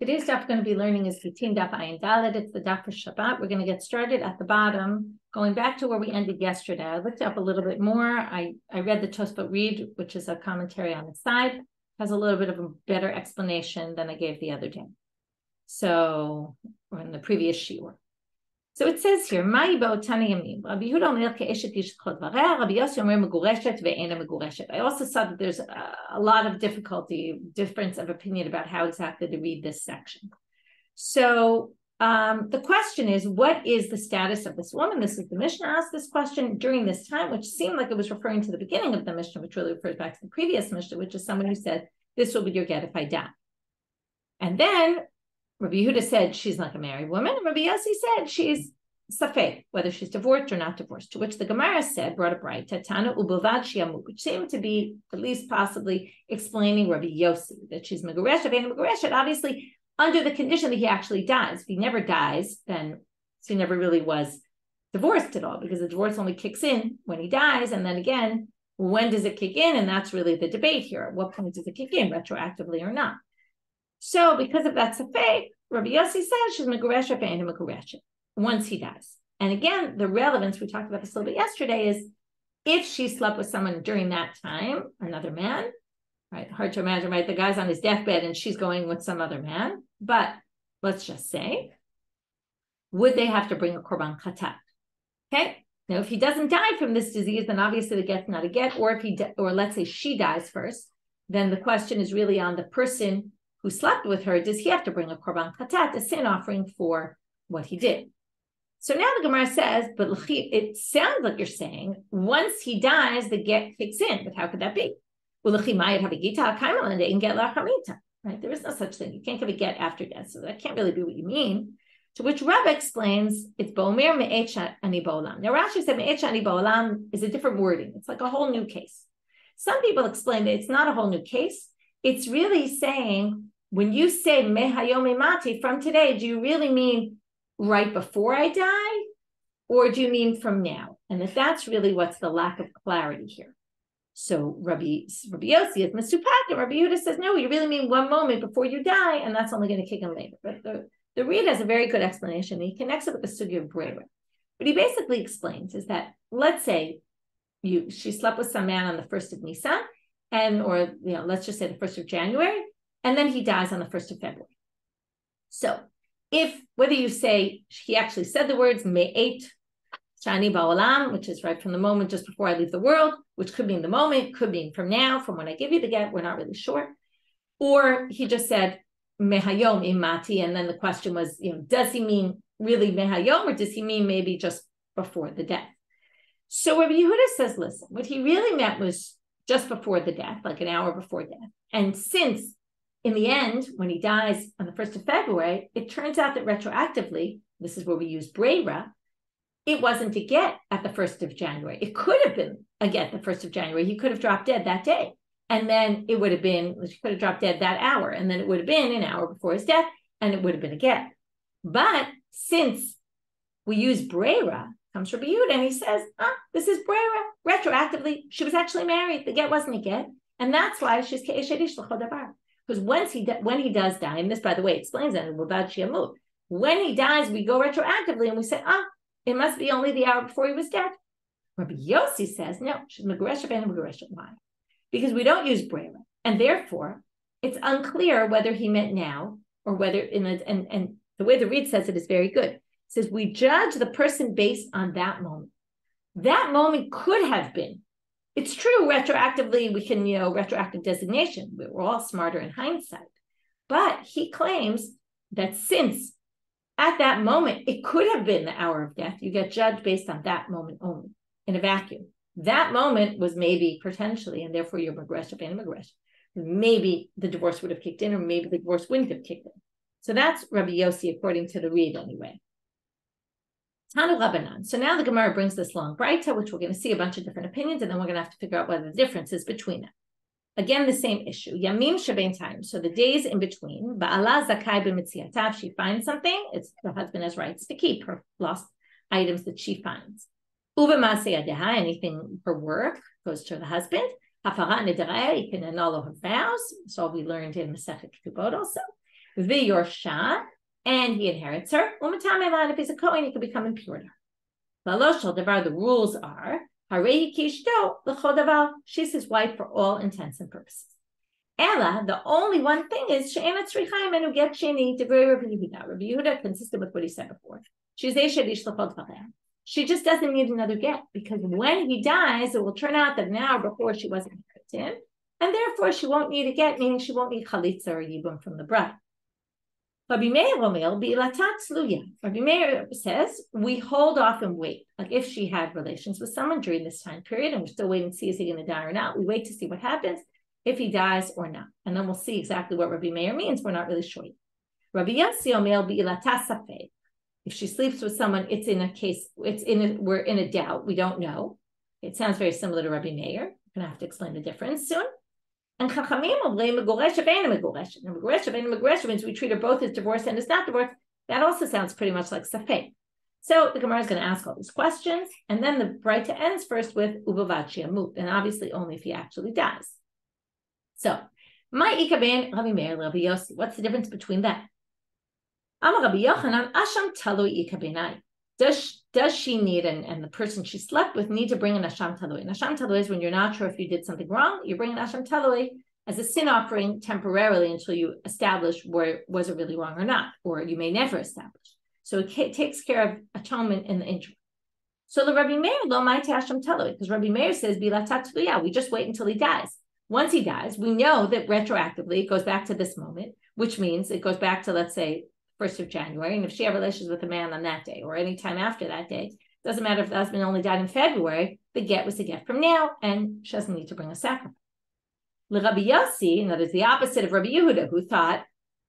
Today's daf we're going to be learning is Gittin daf Ayin Dalet. It's the daf for Shabbat. We're going to get started at the bottom, going back to where we ended yesterday. I looked up a little bit more. I read the Tosfot Read, which is a commentary on the side, has a little bit of a better explanation than I gave the other day. So, or in the previous shiur. So it says here, I also saw that there's a lot of difference of opinion about how exactly to read this section. So the question is, what is the status of this woman? This is the Mishnah asked this question during this time, which seemed like it was referring to the beginning of the Mishnah, which really refers back to the previous Mishnah, which is someone who said, this will be your get if I die. And then Rabbi Yehuda said she's like a married woman. Rabbi Yossi said she's safek, whether she's divorced or not divorced. To which the Gemara said, brought up right, Tatana ubavad shiamu, which seemed to be at least possibly explaining Rabbi Yossi, that she's megureshet and megureshet, obviously under the condition that he actually dies. If he never dies, then he never really was divorced at all, because the divorce only kicks in when he dies. And then again, when does it kick in? And that's really the debate here. At what point does it kick in, retroactively or not? So because of that safek, Rabbi Yossi says she's megureshet and megureshet once he dies. And again, the relevance, we talked about this a little bit yesterday, is if she slept with someone during that time, another man, right? Hard to imagine, right? The guy's on his deathbed and she's going with some other man. But let's just say, would they have to bring a korban chatat? Okay. Now, if he doesn't die from this disease, then obviously the get's not a get. Or if or let's say she dies first, then the question is really on the person who slept with her. Does he have to bring a korban chatat, a sin offering for what he did? So now the Gemara says, but it sounds like you're saying once he dies, the get kicks in. But how could that be? Well, right? There is no such thing. You can't give a get after death. So that can't really be what you mean. To which Rabbi explains, it's Bo'omer me'et ani ba'olam. Now Rashi said me'et ani ba'olam is a different wording. It's like a whole new case. Some people explain that it's not a whole new case. It's really saying, when you say mehayom mati, from today, do you really mean right before I die, or do you mean from now? And that's really what's the lack of clarity here. So Rabbi Yossi is Mesupak, and Rabbi Yehuda says, no, you really mean one moment before you die, and that's only going to kick in later. But the Reed has a very good explanation. He connects it with the Sugi of Breira. What he basically explains is that, let's say she slept with some man on the 1st of Nisan, or let's just say the 1st of January, and then he dies on the 1st of February. So whether you say he actually said the words me'et shani ba'olam, which is right from the moment just before I leave the world, which could mean the moment, could mean from now, from when I give you the get, we're not really sure. Or he just said mehayom imati, and then the question was, does he mean really mehayom, or does he mean maybe just before the death? So Rabbi Yehuda says, listen, what he really meant was just before the death, like an hour before death. And since in the end, when he dies on the 1st of February, it turns out that retroactively, this is where we use Breira, it wasn't a get at the 1st of January. It could have been a get the 1st of January. He could have dropped dead that day. And then it would have been, he could have dropped dead that hour. And then it would have been an hour before his death, and it would have been a get. But since we use Breira, comes from Yehuda, and he says, this is Breira. Retroactively, she was actually married. The get wasn't a get. And that's why she's ke'eshedish l'chol davar. Because when he does die, and this, by the way, explains that in Ubad Shiamut, when he dies, we go retroactively and we say, it must be only the hour before he was dead. Rabbi Yossi says, no, she's megureshet and megureshet. Why? Because we don't use Breira, and therefore it's unclear whether he meant now or whether and the way the Reed says it is very good. It says we judge the person based on that moment. That moment could have been. It's true, retroactively, we can, retroactive designation. We're all smarter in hindsight. But he claims that since at that moment, it could have been the hour of death, you get judged based on that moment only, in a vacuum. That moment was maybe potentially, and therefore you're megureshet and megureshet. Maybe the divorce would have kicked in, or maybe the divorce wouldn't have kicked in. So that's Rabbi Yossi, according to the Reed anyway. Tanu Rabbanan. So now the Gemara brings this long Braita, which we're going to see a bunch of different opinions, and then we're going to have to figure out what the difference is between them. Again, the same issue. Yamim shebein time. So the days in between. Ba'ala zakai b'mitziatav. She finds something. It's the husband has rights to keep her lost items that she finds. Uva ma'aseh yadeha. Anything her work goes to the husband. Hafarat nedareh. He can annul her vows. So we learned in Masechet Ketubot also. the Yorsha, and he inherits her. If he's a Kohen, he could become impure to her. The rules are, she's his wife for all intents and purposes. Ella, the only one thing is, Rabbi Yehuda, consistent with what he said before. She just doesn't need another get, because when he dies, it will turn out that an hour before she wasn't married to him, and therefore she won't need a get, meaning she won't need chalitza or yibum from the bride. Rabbi Meir says, we hold off and wait. Like if she had relations with someone during this time period, and we're still waiting to see is he going to die or not, we wait to see what happens, if he dies or not. And then we'll see exactly what Rabbi Meir means. We're not really sure. Rabbi Yossi Omer bi'ilata safek. If she sleeps with someone, it's in a case, we're in a doubt. We don't know. It sounds very similar to Rabbi Meir. I'm going to have to explain the difference soon. And Chachamim means we treat her both as divorced and as not divorced. That also sounds pretty much like safek. So the Gemara is going to ask all these questions, and then the Braita ends first with ubavad she'amut, and obviously only if he actually dies. So, what's the difference between that? Does she need, and the person she slept with need to bring an asham talui? An asham talui is when you're not sure if you did something wrong, you bring an asham talui as a sin offering temporarily until you establish where was it really wrong or not, or you may never establish. So it takes care of atonement in the interim. So the Rabbi Meir lo ma'ite asham talui, because Rabbi Meir says bilatat tluya, we just wait until he dies. Once he dies, we know that retroactively it goes back to this moment, which means it goes back to, let's say, 1st of January. And if she had relations with a man on that day or any time after that day, doesn't matter if the husband only died in February, the get was a get from now, and she doesn't need to bring a sacrifice. Rabbi Yossi, and that is the opposite of Rabbi Yehuda, who thought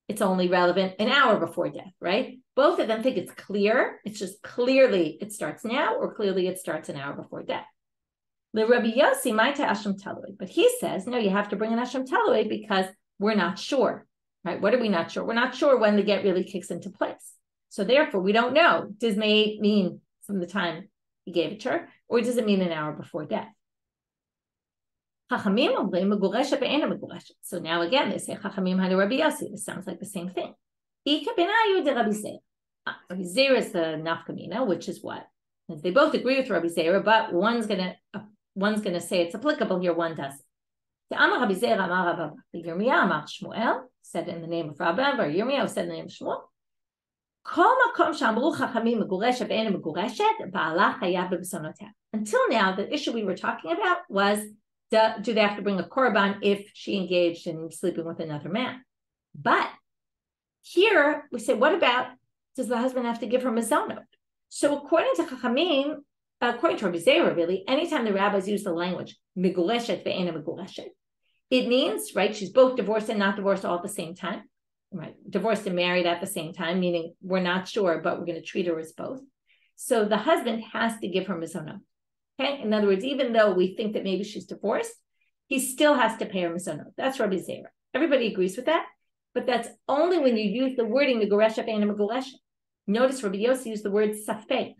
it's only relevant an hour before death, right? Both of them think it's clear. It's just clearly it starts now, or clearly it starts an hour before death. Rabbi Yossi might asham talui, but he says, no, you have to bring an asham talui because we're not sure. Right? What are we not sure? We're not sure when the get really kicks into place. So therefore, we don't know. Does may mean from the time he gave it to her, or does it mean an hour before death? So now again, they say Chachamim had a Rabbi Yossi. This sounds like the same thing. Rabbi Zera is the nafkamina, which is what? They both agree with Rabbi Zera, but one's gonna say it's applicable here, one doesn't. The Amar Rabbi Zera Amar Rabba Yirmiyah Amar Shmuel said in the name of Rabba, or Yirmiyah said in the name of Shmuel. Until now, the issue we were talking about was, do they have to bring a korban if she engaged in sleeping with another man? But here we say, what about, does the husband have to give her mezonot? So according to Chachamim, according to Rabbi Zera, really, anytime the rabbis use the language migureshet ve'ena migureshet, it means, right, she's both divorced and not divorced all at the same time, right? Divorced and married at the same time, meaning we're not sure, but we're going to treat her as both. So the husband has to give her mezonot. Okay, in other words, even though we think that maybe she's divorced, he still has to pay her mezonot. That's Rabbi Zera. Everybody agrees with that, but that's only when you use the wording migureshet ve'ena migureshet. Notice Rabbi Yossi used the word safek.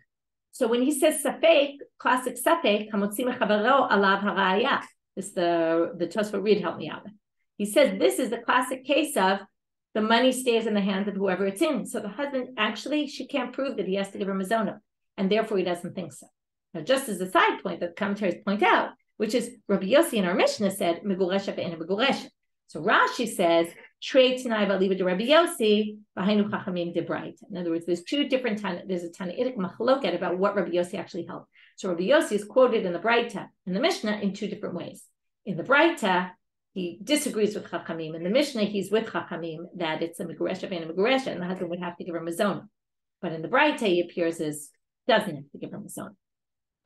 So when he says safek, classic safek, hamotzi mechavero alav harayah. This the Tosfot Reed helped me out with. He says this is the classic case of the money stays in the hands of whoever it's in. So the husband, actually, she can't prove that he has to give her mezonah, and therefore he doesn't think so. Now, just as a side point that the commentaries point out, which is Rabbi Yossi in our Mishnah said, Meguresha ve'ena meguresha. So Rashi says, Trei Tanai v'aliva de Rabbi Yossi, v'hainu chachamim de Braita. In other words, there's two different, there's a Tanaitic machloket about what Rabbi Yossi actually held. So Rabbi Yossi is quoted in the Braita, in the Mishnah, in two different ways. In the Braita, he disagrees with Chachamim. In the Mishnah, he's with Chachamim that it's a Meguresha ve'ena meguresha, and the husband would have to give her mezonah. But in the Braita, he appears as doesn't have to give her mezonah.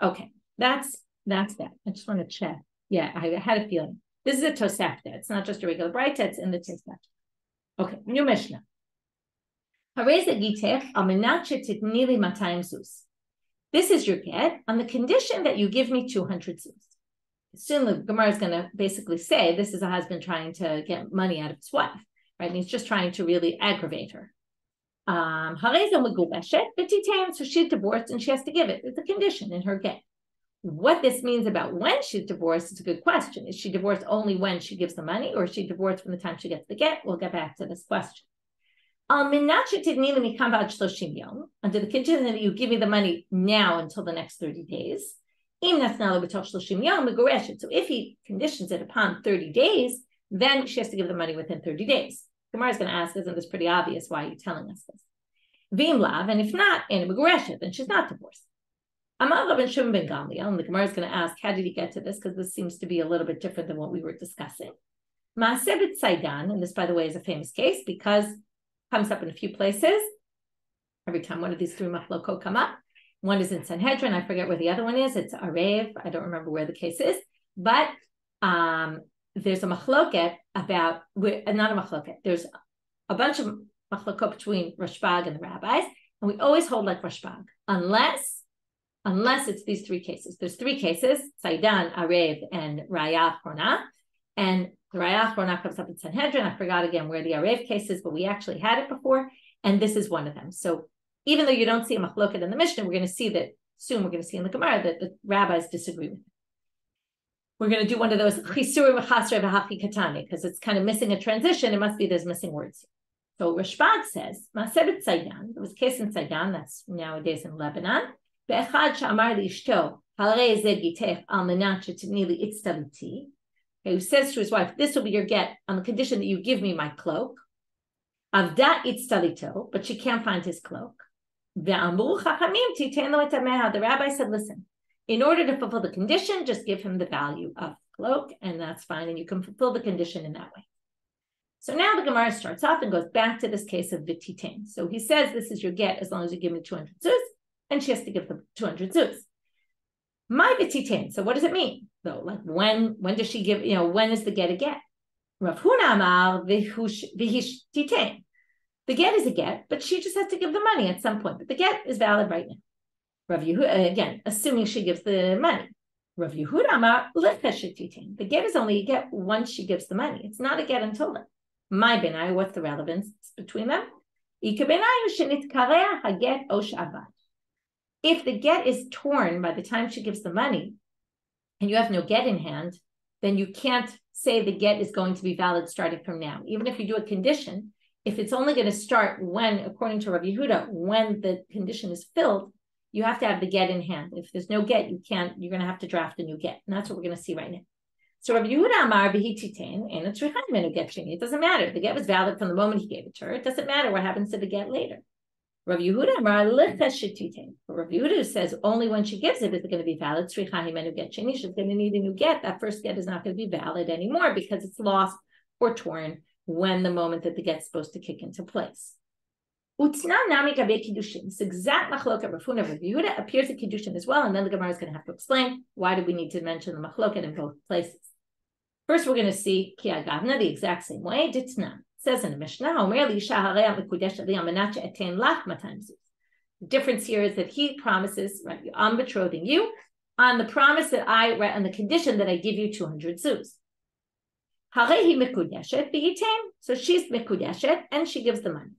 Okay, that's that. I just want to check. Yeah, I had a feeling. This is a Tosefta. It's not just a regular Braita, it's in the Tosefta. Okay, new Mishnah. This is your get on the condition that you give me 200 zuz. Soon the Gemara is going to basically say this is a husband trying to get money out of his wife, right? And he's just trying to really aggravate her. So she's divorced and she has to give it. It's a condition in her get. What this means about when she's divorced is a good question. Is she divorced only when she gives the money, or is she divorced from the time she gets the get? We'll get back to this question. Under the condition that you give me the money now until the next 30 days. So if he conditions it upon 30 days, then she has to give the money within 30 days. Gemara is going to ask, isn't this pretty obvious? Why are you telling us this? And if not, then she's not divorced. And the Gemara is going to ask, how did he get to this? Because this seems to be a little bit different than what we were discussing. And this, by the way, is a famous case because it comes up in a few places. Every time one of these three machlokot come up. One is in Sanhedrin. I forget where the other one is. It's Arev. I don't remember where the case is. But there's a machloket about, not a machloket. There's a bunch of machlokot between Rashbag and the rabbis. And we always hold like Rashbag. Unless it's these three cases. There's three cases, Saidan, Arev, and Raya Achrona. And the Raya Achrona comes up in Sanhedrin. I forgot again where the Arev case is, but we actually had it before. And this is one of them. So even though you don't see a machloket in the Mishnah, we're going to see that soon. We're going to see in the Gemara that the rabbis disagree with it. We're going to do one of those Chisur v'chasre v'hachi katane because it's kind of missing a transition. It must be there's missing words. So Rashbag says, Masebet Saidan. There was a case in Saidan that's nowadays in Lebanon. Be'echad she'amar li'ishto harei zeh gitech al menat she'titni li itztaliti. Who says to his wife, "This will be your get on the condition that you give me my cloak." Avda itztalito, but she can't find his cloak. The rabbi said, listen, in order to fulfill the condition, just give him the value of the cloak, and that's fine, and you can fulfill the condition in that way. So now the Gemara starts off and goes back to this case of Vititain. So he says, this is your get as long as you give me 200 zuz, and she has to give them 200 zuz. My Vititain, so what does it mean? Though, like when does she give, when is the get a get? Rav Huna amar v'hishtitain. The get is a get, but she just has to give the money at some point. But the get is valid right now. Rav Yehuda, again, assuming she gives the money. Rav Yehuda amar l'cheshtitain. The get is only a get once she gives the money. It's not a get until then. My benai, what's the relevance between them? If the get is torn by the time she gives the money, and you have no get in hand, then you can't say the get is going to be valid starting from now. Even if you do a condition, if it's only going to start when, according to Rabbi Yehuda, when the condition is filled, you have to have the get in hand. If there's no get, you're going to have to draft a new get. And that's what we're going to see right now. So Rabbi Yehuda amar v'hititain, and it's menu get sheni. It doesn't matter. The get was valid from the moment he gave it to her. It doesn't matter what happens to the get later. Rabbi Yehuda amar l'cheshtitain. But Rabbi Yehuda says only when she gives it is it going to be valid. Menu get sheni. She's going to need a new get. That first get is not going to be valid anymore because it's lost or torn when the moment that the get's supposed to kick into place. Utzna nami gabe kiddushin. This exact machloket Rav Huna Rabbi Yehuda appears in kiddushin as well, and then the Gemara is going to have to explain why do we need to mention the machloket in both places. First, we're going to see ki agavna the exact same way. Ditna says in the Mishnah, Omer li isha harei mekudesh li amanat she'eten lach matan zuz. The difference here is that he promises, right? I'm betrothing you on the promise that on the condition that I give you 200 zuz. Harehi mekudeshet v'yitain. So she's mekudeshet and she gives the money.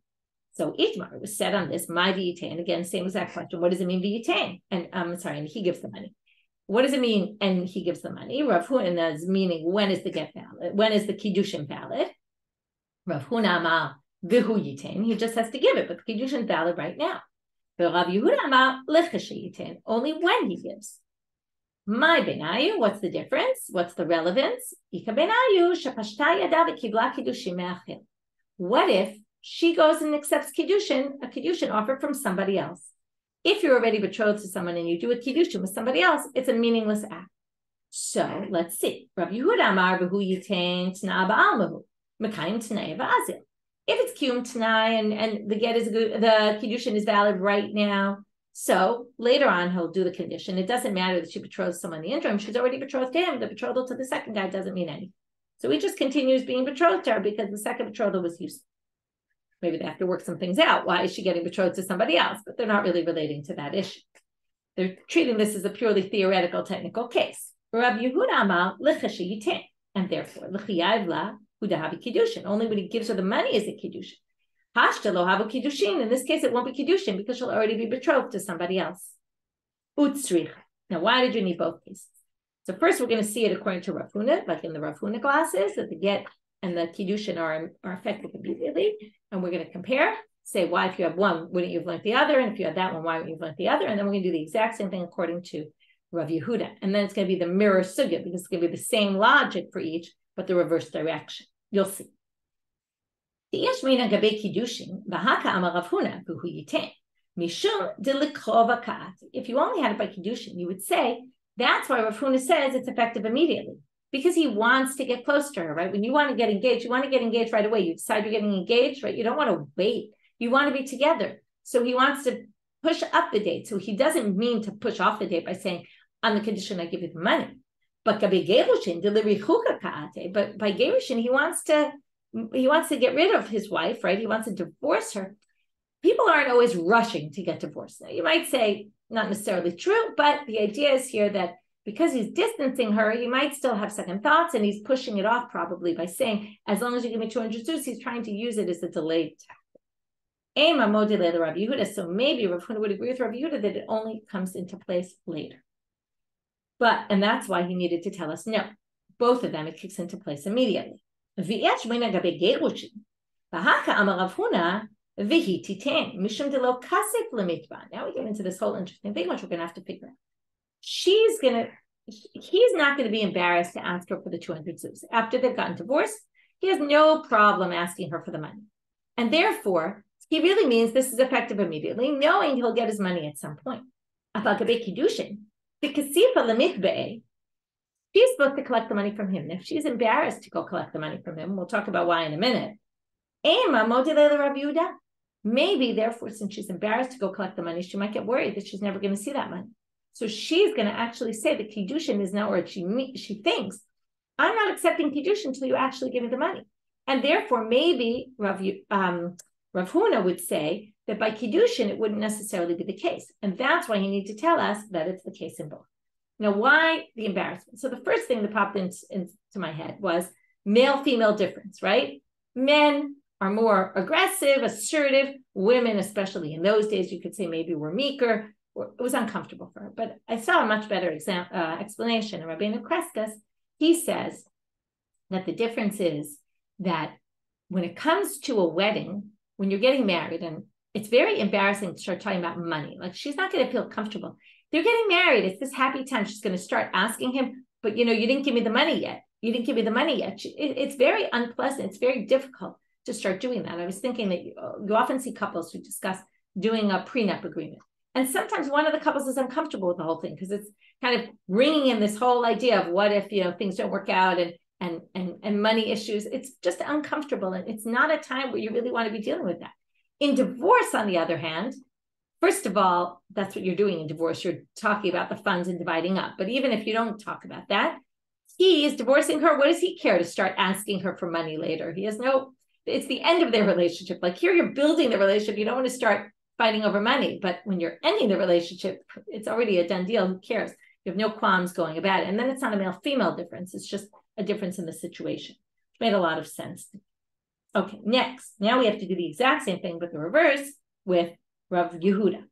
So Itmar was said on this, my v'yitain. Again, same exact question. What does it mean v'yitain? And and he gives the money. What does it mean? And he gives the money. Rav Huna is meaning when is the get valid? When is the kiddushin valid? Rav Huna amar v'hu yitain. He just has to give it, but the kiddushin is valid right now. But Rav Yehuda amar l'cheshe yitain. Only when he gives. My benayu, what's the difference? What's the relevance? Ika benayu shapashta yada v'kibla kiddushin me'achil. What if she goes and accepts kiddushin, a kiddushin offered from somebody else? If you're already betrothed to someone and you do a kiddushin with somebody else, it's a meaningless act. So let's see. Rabbi Yehuda amar v'hu yitain t'na ba'almahu mekayim t'nai v'azil. If it's kiyum t'nai and the get is good, the kiddushin is valid right now. So later on, he'll do the condition. It doesn't matter that she betrothed someone in the interim. She's already betrothed to him. The betrothal to the second guy doesn't mean anything. So he just continues being betrothed to her because the second betrothal was useless. Maybe they have to work some things out. Why is she getting betrothed to somebody else? But they're not really relating to that issue. They're treating this as a purely theoretical, technical case. Rabbi Yehuda amar l'cheshe yitain, and therefore l'chiyav la hudahavi kiddushin. Only when he gives her the money is it kiddushin. Hashta lo havu kiddushin. In this case, it won't be kiddushin because she'll already be betrothed to somebody else. Utzricha. Now, why did you need both cases? So first, we're going to see it according to Rav Huna, like in the Rav Huna glasses, that the get and the kiddushin are effective immediately. And we're going to compare, say why if you have one, wouldn't you have learned the other? And if you had that one, why wouldn't you have learned the other? And then we're going to do the exact same thing according to Rav Yehuda. And then it's going to be the mirror sugya, because it's going to be the same logic for each, but the reverse direction. You'll see. If you only had it by kiddushin, you would say, that's why Rav Huna says it's effective immediately, because he wants to get close to her, right? When you want to get engaged, you want to get engaged right away. You decide you're getting engaged, right? You don't want to wait. You want to be together. So he wants to push up the date. So he doesn't mean to push off the date by saying, on the condition I give you the money. But by gerushin, he wants to get rid of his wife, right? He wants to divorce her. People aren't always rushing to get divorced. Now, you might say, not necessarily true, but the idea is here that because he's distancing her, he might still have second thoughts, and he's pushing it off probably by saying, as long as you give me 200 zuz, he's trying to use it as a delayed tactic. So maybe Rav Huna would agree with Rav Yehuda that it only comes into place later. And that's why he needed to tell us, no, both of them, it kicks into place immediately. Now we get into this whole interesting thing, which we're going to have to figure out. He's not going to be embarrassed to ask her for the 200 zuz. After they've gotten divorced, he has no problem asking her for the money. And therefore, he really means this is effective immediately, knowing he'll get his money at some point. She's supposed to collect the money from him. And if she's embarrassed to go collect the money from him, we'll talk about why in a minute. Maybe, therefore, since she's embarrassed to go collect the money, she might get worried that she's never going to see that money. So she's going to actually say the kiddushin is now, or she thinks, I'm not accepting kiddushin until you actually give me the money. And therefore, maybe Rav Huna would say that by kiddushin, it wouldn't necessarily be the case. And that's why he needs to tell us that it's the case in both. Now, why the embarrassment? So the first thing that popped into my head was male-female difference, right? Men are more aggressive, assertive. Women, especially in those days, you could say maybe were meeker. It was uncomfortable for her. But I saw a much better explanation in Rabbanit Michelle. He says that the difference is that when it comes to a wedding, when you're getting married, and it's very embarrassing to start talking about money. Like, she's not going to feel comfortable. They're getting married. It's this happy time. She's going to start asking him, but you didn't give me the money yet. You didn't give me the money yet. It's very unpleasant. It's very difficult to start doing that. I was thinking that you often see couples who discuss doing a prenup agreement. And sometimes one of the couples is uncomfortable with the whole thing because it's kind of bringing in this whole idea of what if, things don't work out and money issues. It's just uncomfortable. And it's not a time where you really want to be dealing with that. In divorce, on the other hand, first of all, that's what you're doing in divorce. You're talking about the funds and dividing up. But even if you don't talk about that, he is divorcing her. What does he care to start asking her for money later? He has it's the end of their relationship. Like, here you're building the relationship. You don't want to start fighting over money. But when you're ending the relationship, it's already a done deal. Who cares? You have no qualms going about it. And then it's not a male-female difference. It's just a difference in the situation. It made a lot of sense. Okay, next. Now we have to do the exact same thing, but the reverse with Rav Yehuda.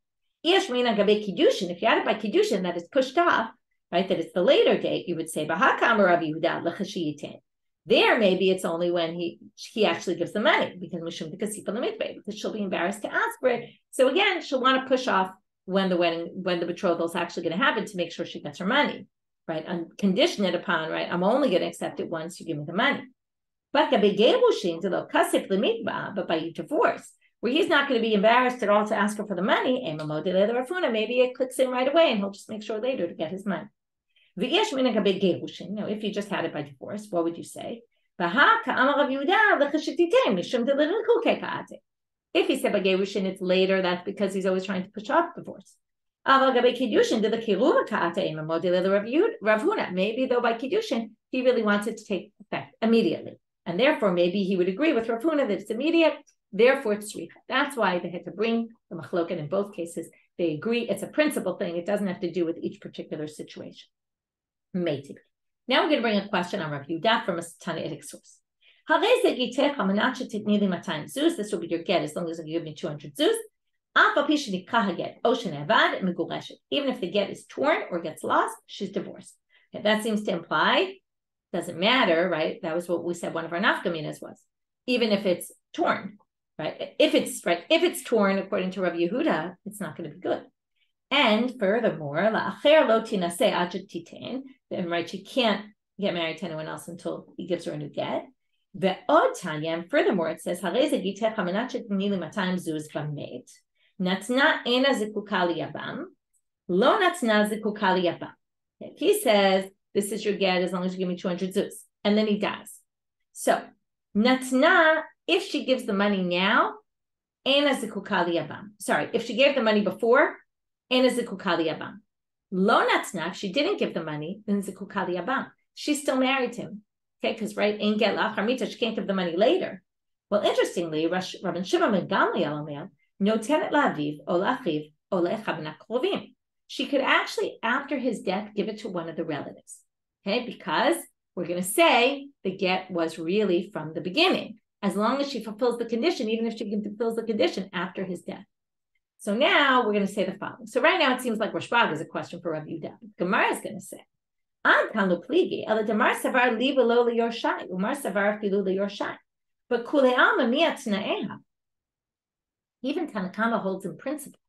If you had it by kiddushin that is pushed off, right, that it's the later date, you would say, there maybe it's only when he actually gives the money, because she'll be embarrassed to ask for it. So again, she'll want to push off when the betrothal is actually going to happen to make sure she gets her money, right? And condition it upon, right, I'm only going to accept it once you give me the money. But by divorce, where he's not going to be embarrassed at all to ask her for the money, maybe it clicks in right away and he'll just make sure later to get his money. If you just had it by divorce, what would you say? If he said by gerushin, it's later, that's because he's always trying to push off divorce. Maybe though by kiddushin, he really wants it to take effect immediately. And therefore, maybe he would agree with Rav Huna that it's immediate, therefore it's tzricha. That's why they had to bring the machloket in both cases. They agree it's a principle thing. It doesn't have to do with each particular situation. Amazing. Now we're going to bring a question on Rav Yehuda from a Tanaitic source. This will be your get as long as you give me 200 zuz. Even if the get is torn or gets lost, she's divorced. Okay, that seems to imply Doesn't matter, right? That was what we said one of our nafkaminas was. Even if it's torn, right? If it's torn, according to Rabbi Yehuda, it's not going to be good. And furthermore, right, she can't get married to anyone else until he gives her a new get. And furthermore, it says, he says, this is your get as long as you give me 200 zuz. And then he dies. So, natna, if she gives the money now, sorry, if she gave the money before, lo natna, if she didn't give the money, then zikukali abam. She's still married to him. Okay, because right, ain't get lacharmita, she can't give the money later. Well, interestingly, Rabban Shimon ben Gamliel Omer, notenet laviv o lachiv o lechavna krovim. She could actually, after his death, give it to one of the relatives. Okay, because we're going to say the get was really from the beginning, as long as she fulfills the condition, even if she fulfills the condition after his death. So now we're going to say the following. So right now it seems like Rashbag is a question for Rabbi Yehuda. Gemara is going to say, but even Tanakama holds in principle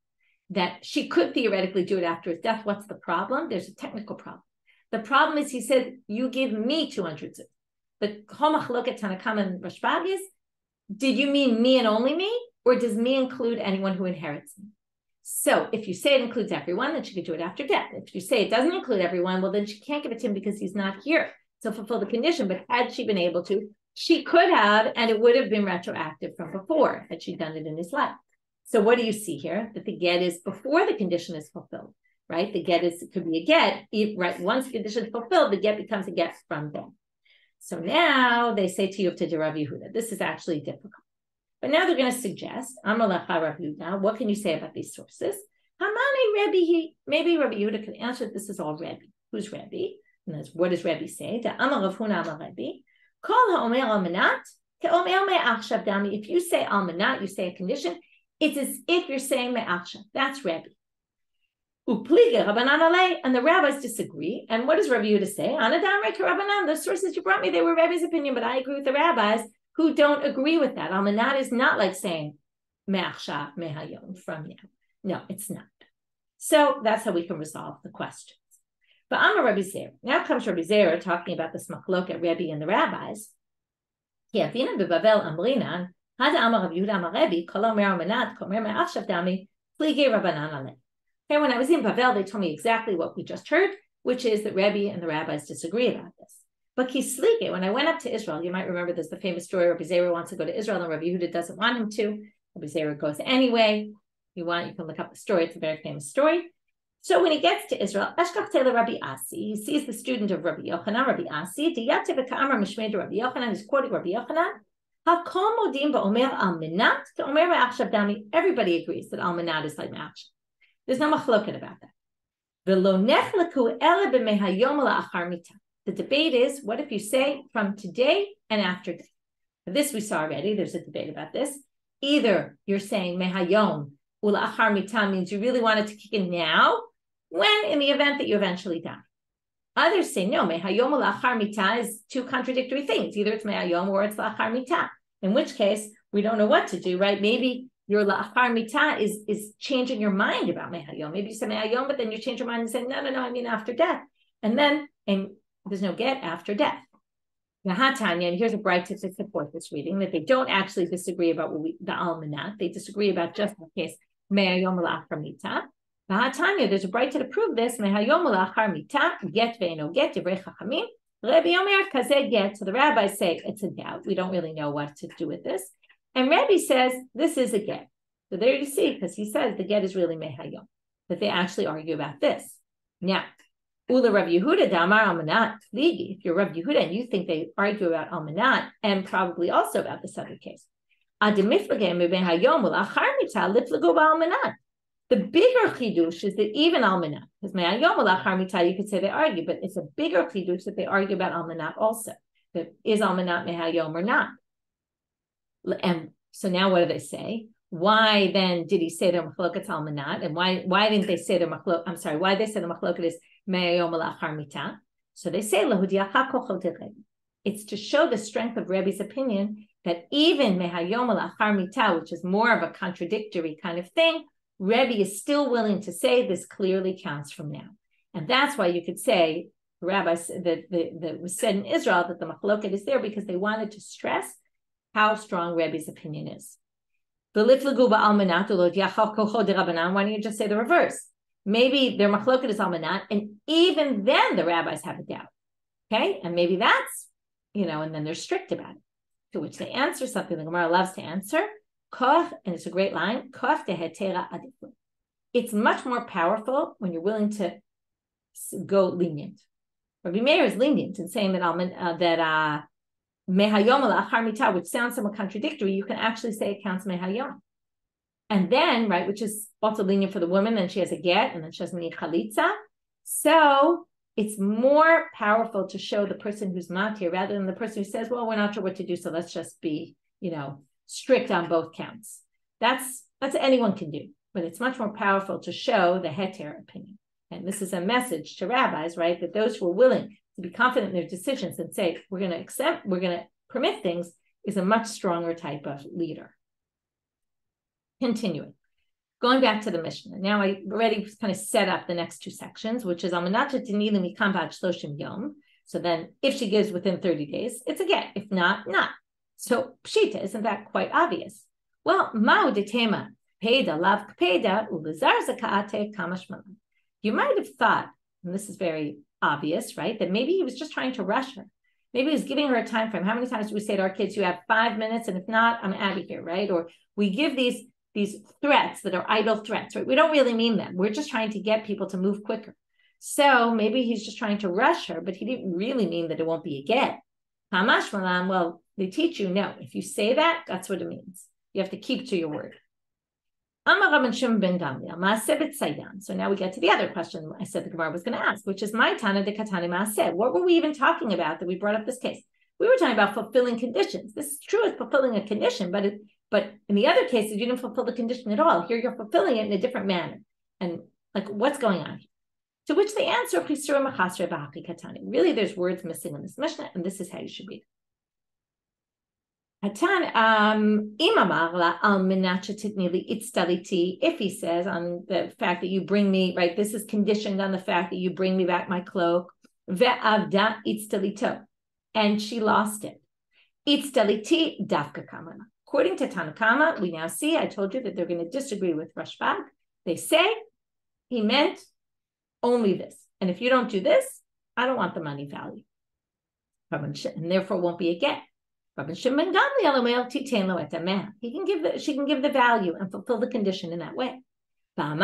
that she could theoretically do it after his death. What's the problem? There's a technical problem. The problem is he said, you give me 200 zuz. The Homach at Tanakama and Rashbag is, did you mean me and only me? Or does me include anyone who inherits me? So if you say it includes everyone, then she could do it after death. If you say it doesn't include everyone, well, then she can't give it to him because he's not here to fulfill the condition. But had she been able to, she could have, and it would have been retroactive from before had she done it in his life. So what do you see here? That the get is before the condition is fulfilled, right? The get is, it could be a get, right? Once the condition is fulfilled, the get becomes a get from them. So now they say to you, to Rav Yehuda, this is actually difficult. But now they're going to suggest, what can you say about these sources? Maybe Rabbi Yehuda can answer this is all Rebbe. Who's Rebbe? And that's, what does Rebbe say? If you say almanat, you say a condition, it's as if you're saying me'achshav. That's Rebbe. And the rabbis disagree. And what does Rabbi Yehuda say? The sources you brought me, they were Rebbe's opinion, but I agree with the rabbis who don't agree with that. Almanat is not like saying me'achshav, mehayom, from now. No, it's not. So that's how we can resolve the questions. But Amar Rabbi Zera. Now comes Rabbi Zera talking about this machlok at Rebbe and the rabbis. Okay, when I was in Bavel, they told me exactly what we just heard, which is that Rebbe and the rabbis disagree about this. But Kislige, when I went up to Israel, you might remember there's the famous story, Rabbi Zera wants to go to Israel and Rabbi Yehuda doesn't want him to. Rabbi Zera goes anyway. If you want, you can look up the story. It's a very famous story. So when he gets to Israel, Eshkach Tele Rabbi Asi, he sees the student of Rabbi Yochanan, Rabbi Asi, Diyatev Ka'amar Mishmei Rabbi Yochanan, he's quoting Rabbi Yochanan, HaKol Modim Ba'omer Al-Menat, Ka'omer Me'achshav Dami. Everybody agrees that Al-Menat is like Me'achshav. There's no machloket about that. V'lo nechleku ele b'mehayom la'achar mitah. The debate is, what if you say from today and after death? This we saw already. There's a debate about this. Either you're saying mehayom ula'achar mitah means you really wanted to kick in now, when in the event that you eventually die. Others say, no, mehayom ula'achar mitah is two contradictory things. Either it's mehayom or it's la'achar mitah. In which case, we don't know what to do, right? Maybe your la'achar mitah is changing your mind about mehayom. Maybe you say mehayom, but then you change your mind and say, no, I mean after death. And there's no get after death. Tanya, and here's a bright tip to support this reading, that they don't actually disagree about the almanat. They disagree about just the case, mehayom la'achar mitah. Tanya, there's a bright tip to prove this, mehayom la'achar mitah, get ve'eno get, divrei chachamim, Rebbe Omer kazeh get. So the rabbis say it's a doubt. We don't really know what to do with this. And Rebbe says this is a get. So there you see, because he says the get is really mehayom, that they actually argue about this. Now, Ula Rav Yehuda Damar Almanat Ligi. If you're Rav Yehuda and you think they argue about Almanat and probably also about this other case, the bigger chidush is that even Almanat, because me'ayom ulachar mitah you could say they argue, but it's a bigger chidush that they argue about Almanat also. That is Almanat mehayom or not? And so now what do they say? Why then did he say their machloket Almanat? And why didn't they say their machlok? I'm sorry, why they say the machloket is me'ayom ulachar mitah? So they say, it's to show the strength of Rebbe's opinion that even mehayom la'achar mita, which is more of a contradictory kind of thing, Rebbe is still willing to say this clearly counts from now. And that's why you could say, the rabbis that was said in Israel that the machloket is there because they wanted to stress how strong Rebbe's opinion is. Why don't you just say the reverse? Maybe their machloket is almanat, and even then the rabbis have a doubt. Okay, and maybe that's, and then they're strict about it. To which they answer something the Gemara loves to answer, koch, and it's a great line, koch dehetera adifut. It's much more powerful when you're willing to go lenient. Rabbi Meir is lenient in saying that mehayom la'achar mita, which sounds somewhat contradictory, you can actually say it counts mehayom. And then, right, which is also lenient for the woman, then she has a get, and then she has mini chalitza. So it's more powerful to show the person who's not here rather than the person who says, well, we're not sure what to do, so let's just be, strict on both counts. That's anyone can do, but it's much more powerful to show the heter opinion. And this is a message to rabbis, right, that those who are willing to be confident in their decisions and say, we're going to permit things, is a much stronger type of leader. Continuing. Going back to the Mishnah. Now I already kind of set up the next two sections, which is Almanat Tinili Mikam Ba'ad Shloshim Yom. So then if she gives within 30 days, it's a get. If not, not. So Pshita, isn't that quite obvious? Well, Ma'u Detema, Peda, Lav Peda, Ulazar Zakate Kamashmalan. You might have thought, and this is very obvious, right, that maybe he was just trying to rush her. Maybe he was giving her a time frame. How many times do we say to our kids, you have 5 minutes, and if not, I'm out of here, right? Or we give these threats that are idle threats, right? We don't really mean them. We're just trying to get people to move quicker. So maybe he's just trying to rush her, but he didn't really mean that it won't be a get. Hamash malam, well, they teach you, no. If you say that, that's what it means. You have to keep to your word. So now we get to the other question I said the Gemara was going to ask, which is my Tana de Katani Maaseh. What were we even talking about that we brought up this case? We were talking about fulfilling conditions. This is true as fulfilling a condition, but in the other cases, you didn't fulfill the condition at all. Here you're fulfilling it in a different manner. And like, what's going on here? To which they answer, really, there's words missing in this Mishnah, and this is how you should read it. If he says on the fact that you bring me, right, this is conditioned on the fact that you bring me back my cloak, and she lost it. According to Tanakama, we now see, I told you that they're going to disagree with Rashbag. They say he meant only this. And if you don't do this, I don't want the money value. And therefore it won't be a get. She can give the value and fulfill the condition in that way. And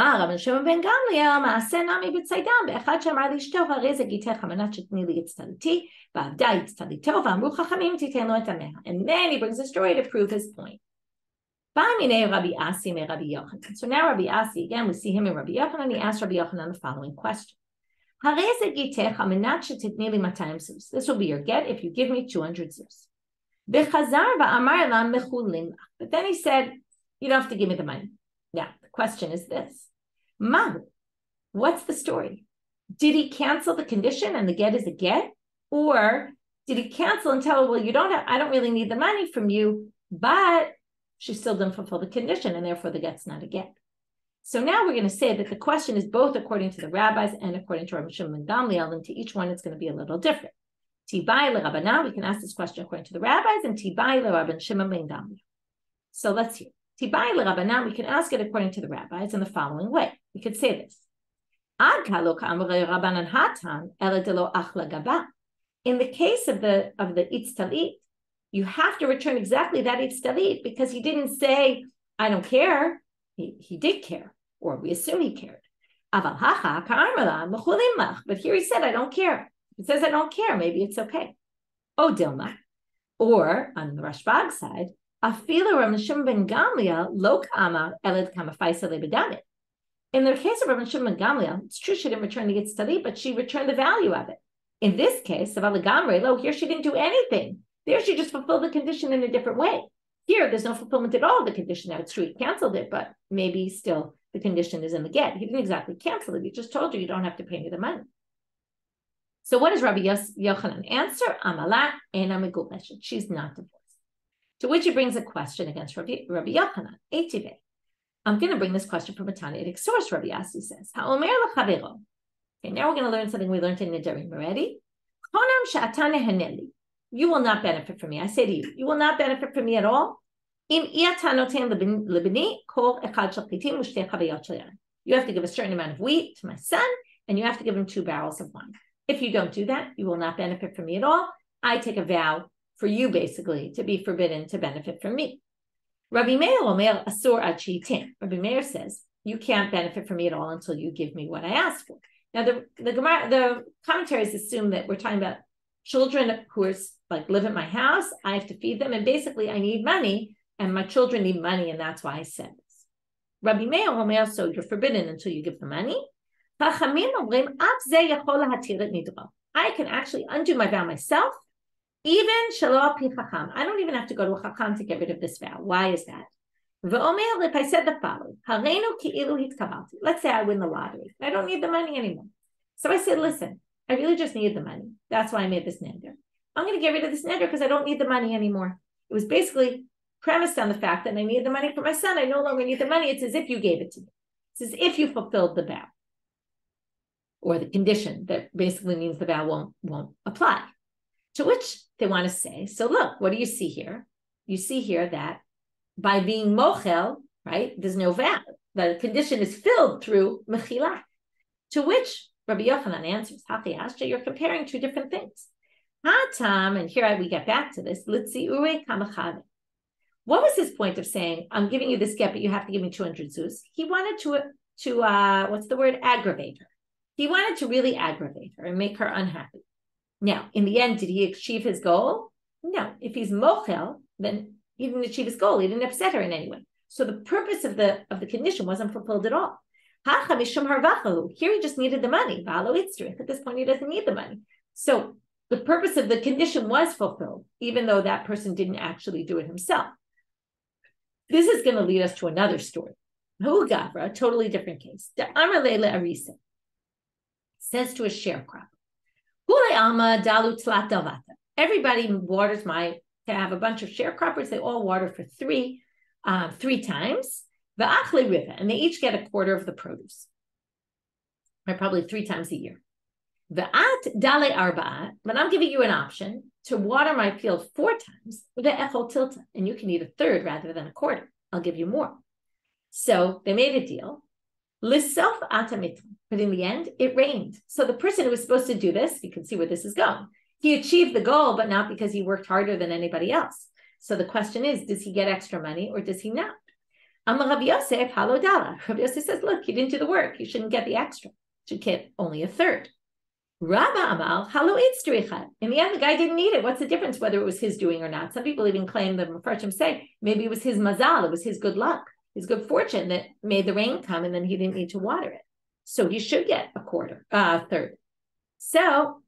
then he brings a story to prove his point. So now Rabbi Asi, again, we see him in Rabbi Yochanan. He asked Rabbi Yochanan the following question. This will be your get if you give me 200 zuz. But then he said, you don't have to give me the money. Now, the question is this. What's the story? Did he cancel the condition and the get is a get? Or did he cancel and tell her, well, I don't really need the money from you, but she still didn't fulfill the condition and therefore the get's not a get. So now we're going to say that the question is both according to the rabbis and according to Rabbi Shimon ben Gamliel, and to each one it's going to be a little different. Tibai leRabbanan, we can ask this question according to the rabbis, and Tibai leRabban Shimon ben Gamliel. So let's hear. Tibai leRabbanan, we can ask it according to the rabbis in the following way. We could say this. In the case of the Itz Talit, you have to return exactly that Itz Talit because he didn't say, I don't care. He did care, or we assume he cared. But here he said, I don't care. It says, I don't care. Maybe it's okay. Oh, Dilma. Or on the Rashbag side, Afilu Rabban Shimon ben Gamliel lo k'amar eled kama faisa lebedamit. In the case of Rabban Shimon ben Gamliel, it's true she didn't return the Gittin study, but she returned the value of it. In this case, here she didn't do anything. There she just fulfilled the condition in a different way. Here, there's no fulfillment at all of the condition. Now, it's true he canceled it, but maybe still the condition is in the get. He didn't exactly cancel it. He just told you don't have to pay me the money. So what does Rabbi Yochanan answer? Amala ena meguleshet. She's not divorced. To which he brings a question against Rabbi Yochanan. Eitive. I'm going to bring this question from a Tanaitic source. Rabbi Yassi says, "Ha'omer lechavero." Okay, now we're going to learn something we learned in Nidarim already. Konam she'atane haneli. You will not benefit from me. I say to you, you will not benefit from me at all. You have to give a certain amount of wheat to my son, and you have to give him 2 barrels of wine. If you don't do that, you will not benefit from me at all. I take a vow for you, basically, to be forbidden to benefit from me. Rabbi Meir Omer Asur ad she'itin. Rabbi Meir says, you can't benefit from me at all until you give me what I asked for. Now, the commentaries assume that we're talking about children who are like live at my house. I have to feed them, and basically I need money, and my children need money, and that's why I said this. Rabbi Meir Omer, so you're forbidden until you give the money. I can actually undo my vow myself, even shelo pi chacham. I don't even have to go to a chacham to get rid of this vow. Why is that? If I said the following, let's say I win the lottery. I don't need the money anymore. So I said, listen, I really just need the money. That's why I made this neder. I'm going to get rid of this neder because I don't need the money anymore. It was basically premised on the fact that I need the money for my son. I no longer need the money. It's as if you gave it to me. It's as if you fulfilled the vow or the condition that basically means the vow won't apply. To which they want to say, so look, what do you see here? You see here that by being mochel, right, there's no vow. The condition is filled through mechila. To which Rabbi Yochanan answers, Hachi Asha, you're comparing 2 different things. Hatam, and here we get back to this, Litzi Ure Kamachave. What was his point of saying, I'm giving you this get, but you have to give me 200 zuz? He wanted to what's the word, aggravate her. He wanted to really aggravate her and make her unhappy. Now, in the end, did he achieve his goal? No. If he's mochel, then he didn't achieve his goal. He didn't upset her in any way. So the purpose of the condition wasn't fulfilled at all. Here he just needed the money. At this point, he doesn't need the money. So the purpose of the condition was fulfilled, even though that person didn't actually do it himself. This is going to lead us to another story. Hu Gavra, a totally different case. The Amar Leila Arisa says to a sharecropper, everybody waters to have a bunch of sharecroppers. They all water for three times. And they each get a quarter of the produce, right? Probably 3 times a year. But I'm giving you an option to water my field 4 times, and you can eat a third rather than a quarter. I'll give you more. So they made a deal. But in the end, it rained. So the person who was supposed to do this, you can see where this is going. He achieved the goal, but not because he worked harder than anybody else. So the question is, does he get extra money or does he not? Rabbi Yosef, halo dala. Rabbi Yosef says, look, you didn't do the work. You shouldn't get the extra. You should get only a third. Rabba amal, halo itzricha. In the end, the guy didn't need it. What's the difference whether it was his doing or not? Some people even claim that Mefarshim say maybe it was his mazal, it was his good luck, his good fortune that made the rain come, and then he didn't need to water it. So he should get a third. So,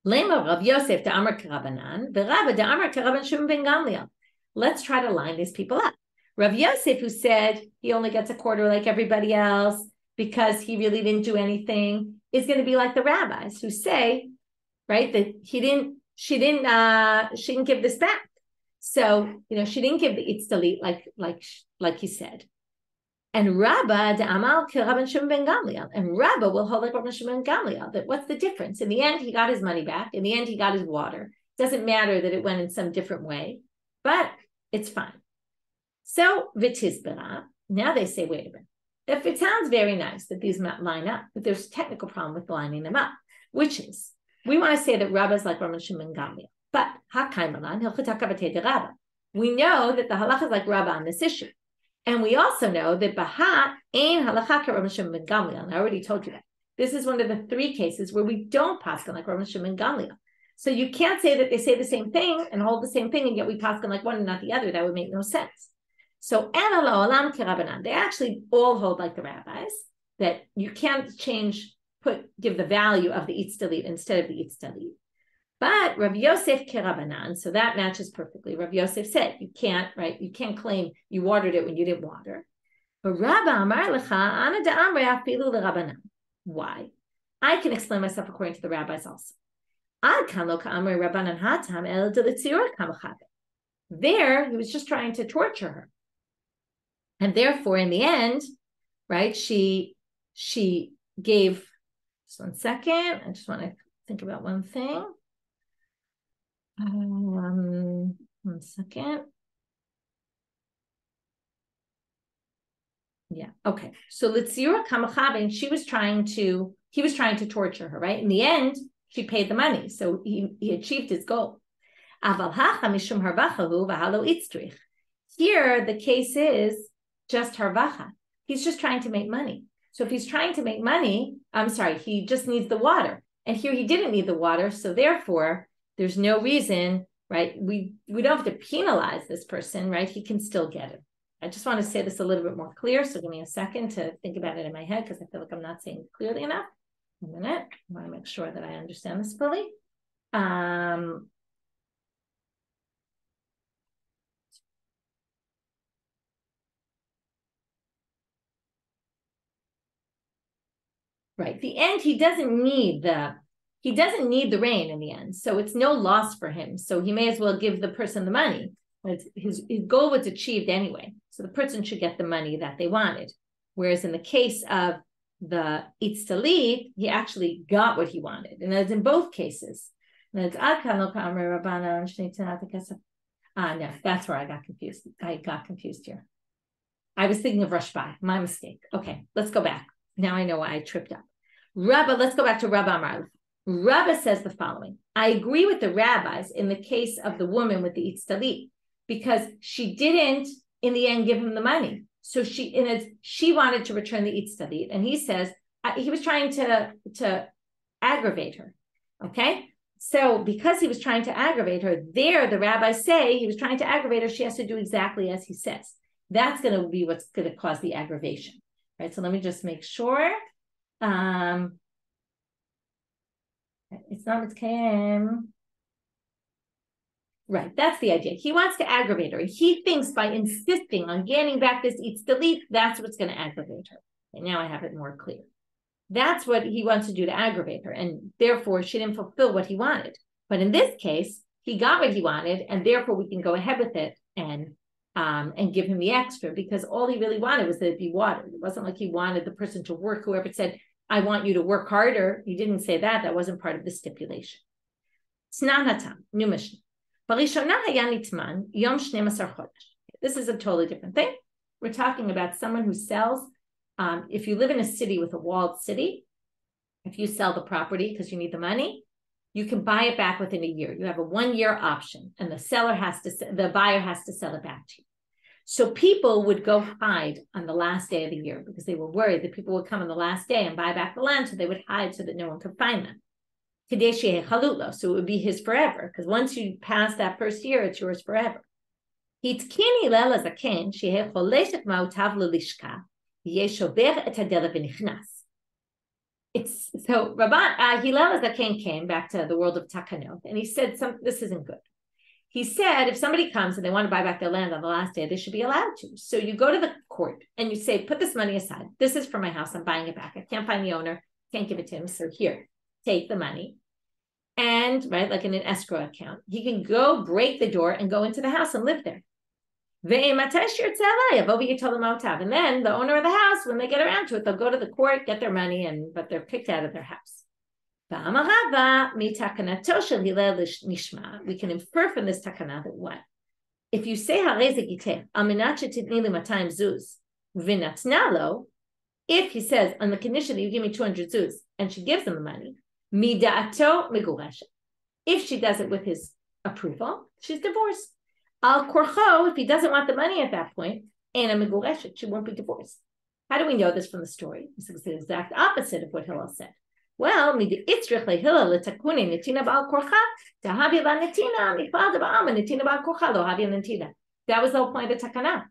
Lema Rav Yosef da Amar Karabanan, Rabba da Amar Karaban Shimon ben Gamliel. Let's try to line these people up. Rav Yosef, who said he only gets a quarter like everybody else because he really didn't do anything, is going to be like the rabbis who say, right, that she didn't give this back. So, she didn't give the itztalit like he said. And Rabba da'amal Rabban Shimon ben Gamliel, and Rabba will hold like Rabban Shimon ben Gamliel. That what's the difference? In the end, he got his money back. In the end, he got his water. It doesn't matter that it went in some different way, but it's fine. So v'tizbera. Now they say, wait a minute. If it sounds very nice that these line up, but there's a technical problem with lining them up, which is we want to say that Rabba is like Rabban Shimon ben Gamliel, but hakaimalan hilchot hakavatei de Rabba. We know that the halacha is like Rabba on this issue. And we also know that Baha ain't halacha Rabban Shimon ben Gamliel. And I already told you that. This is one of the 3 cases where we don't paskin like Rabban Shimon ben Gamliel. So you can't say that they say the same thing and hold the same thing, and yet we paskin like one and not the other. That would make no sense. So they actually all hold like the rabbis, that you can't give the value of the itztalit instead of the itztalit. But Rav Yosef kerabanan, so that matches perfectly. Rav Yosef said you can't claim you watered it when you didn't water. But Rabba amar lecha ana da'amre afilu l'Rabbanan. Why? I can explain myself according to the rabbis also. There, he was just trying to torture her. And therefore, in the end, right, she gave, just 1 second, I just want to think about one thing. 1 second. Yeah, okay. So Litzira Kamachabe, he was trying to torture her, right? In the end, she paid the money, so he achieved his goal. Here, the case is just harvacha. He's just trying to make money. So if he's trying to make money, he just needs the water. And here he didn't need the water, so therefore, there's no reason, right? We don't have to penalize this person, right? He can still get it. I just want to say this a little bit more clear, so give me a second to think about it in my head, because I feel like I'm not saying it clearly enough. A minute. I want to make sure that I understand this fully. Right. The end, he doesn't need the rain in the end. So it's no loss for him. So he may as well give the person the money. His goal was achieved anyway. So the person should get the money that they wanted. Whereas in the case of the Itztalit, he actually got what he wanted. And that's in both cases. No, that's where I got confused. I got confused here. I was thinking of Rashbai. My mistake. Okay, let's go back. Now I know why I tripped up. Let's go back to Rabba Amar. Rabba says the following. I agree with the rabbis in the case of the woman with the Itztalit, because she didn't, in the end, give him the money. So she wanted to return the Itztalit, and he says he was trying to aggravate her. Okay? So because he was trying to aggravate her, the rabbis say he was trying to aggravate her, she has to do exactly as he says. That's going to be what's going to cause the aggravation. Right, so let me just make sure. It's not Mitzkayim. Right, that's the idea. He wants to aggravate her. He thinks by insisting on getting back this Itztalit, that's what's going to aggravate her. And now I have it more clear. That's what he wants to do to aggravate her, and therefore she didn't fulfill what he wanted. But in this case, he got what he wanted, and therefore we can go ahead with it and give him the extra, because all he really wanted was that it be watered. It wasn't like he wanted the person to work. Whoever said, I want you to work harder, he didn't say that. That wasn't part of the stipulation. New mission. This is a totally different thing. We're talking about someone who sells. If you live in a city with a walled city, if you sell the property because you need the money, you can buy it back within a year. You have a 1-year option, and the buyer has to sell it back to you. So people would go hide on the last day of the year because they were worried that people would come on the last day and buy back the land, so they would hide so that no one could find them. So it would be his forever, because once you pass that first year, it's yours forever. So Hillel Zaken came back to the world of Takanot, and he said, this isn't good. He said, if somebody comes and they want to buy back their land on the last day, they should be allowed to. So you go to the court and you say, put this money aside. This is for my house. I'm buying it back. I can't find the owner. Can't give it to him. So here, take the money. And, right, like in an escrow account, he can go break the door and go into the house and live there. And then the owner of the house, when they get around to it, they'll go to the court, get their money, but they're kicked out of their house. We can infer from this takana that what? If you say, if he says, on the condition that you give me 200 zuz, and she gives him the money, if she does it with his approval, she's divorced. Al korcho, if he doesn't want the money at that point, she won't be divorced. How do we know this from the story? This is the exact opposite of what Hillel said. Well, that was the whole point of the takana.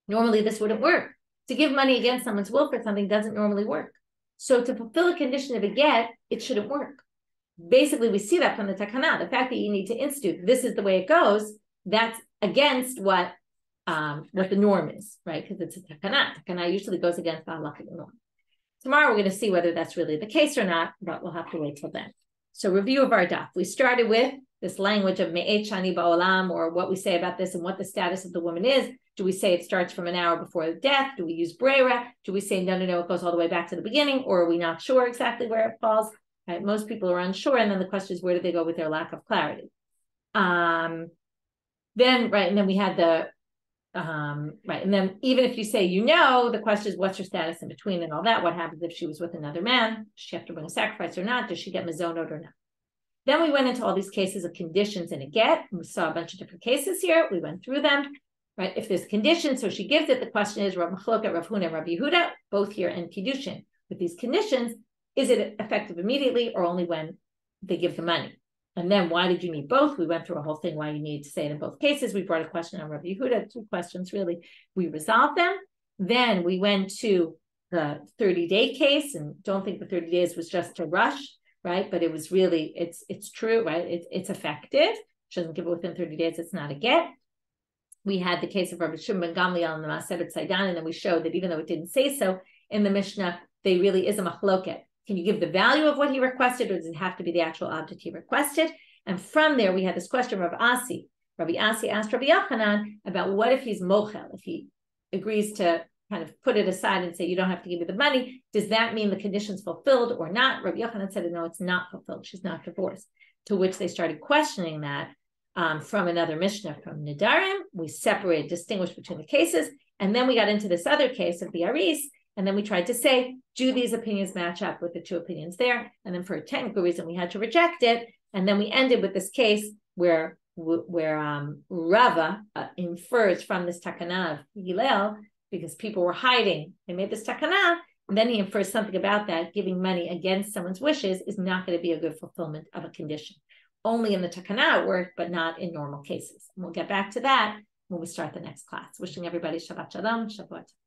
Normally, this wouldn't work. To give money against someone's will for something doesn't normally work. So to fulfill a condition of a get, it shouldn't work. Basically, we see that from the takana. The fact that you need to institute, this is the way it goes, that's against what the norm is, right? Because it's a takana. Takana usually goes against the halachic norm. Tomorrow we're going to see whether that's really the case or not, but we'll have to wait till then. So review of our daf. We started with this language of me'et shani ba'olam, or what we say about this and what the status of the woman is. Do we say it starts from an hour before death? Do we use breira? Do we say, no, it goes all the way back to the beginning? Or are we not sure exactly where it falls? Right? Most people are unsure. And then the question is, where do they go with their lack of clarity? And then we had the, and then even if you say, the question is, what's her status in between and all that? What happens if she was with another man? Does she have to bring a sacrifice or not? Does she get mezonot or not? Then we went into all these cases of conditions in a get. We saw a bunch of different cases here. We went through them. Right? If there's conditions, so she gives it, the question is, Rav Machloket, Rav Huna, Rav Yehuda, both here in Kiddushin. With these conditions, is it effective immediately or only when they give the money? And then why did you need both? We went through a whole thing why you needed to say it in both cases. We brought a question on Rav Yehuda, 2 questions really. We resolved them. Then we went to the 30-day case, and don't think the 30 days was just to rush, right? But it was really, it's true, right? It's effective. She doesn't give it within 30 days, it's not a get. We had the case of Rabbi Shimon ben Gamliel and the Maseret Saidan, and then we showed that even though it didn't say so in the Mishnah, they really is a machloket. Can you give the value of what he requested, or does it have to be the actual object he requested? And from there, we had this question of Asi. Rabbi Asi asked Rabbi Yochanan about what if he's mochel, if he agrees to kind of put it aside and say, you don't have to give me the money. Does that mean the condition's fulfilled or not? Rabbi Yochanan said, no, it's not fulfilled. She's not divorced. To which they started questioning that. From another Mishnah from Nidarim, we separated, distinguished between the cases, and then we got into this other case of the Aris, and then we tried to say, do these opinions match up with the 2 opinions there? And then for a technical reason, we had to reject it, and then we ended with this case where Rava infers from this takana of Hillel, because people were hiding. They made this takana, and then he infers something about that, giving money against someone's wishes is not going to be a good fulfillment of a condition. Only in the takana it worked, but not in normal cases. And we'll get back to that when we start the next class. Wishing everybody Shabbat Shalom, Shabbat.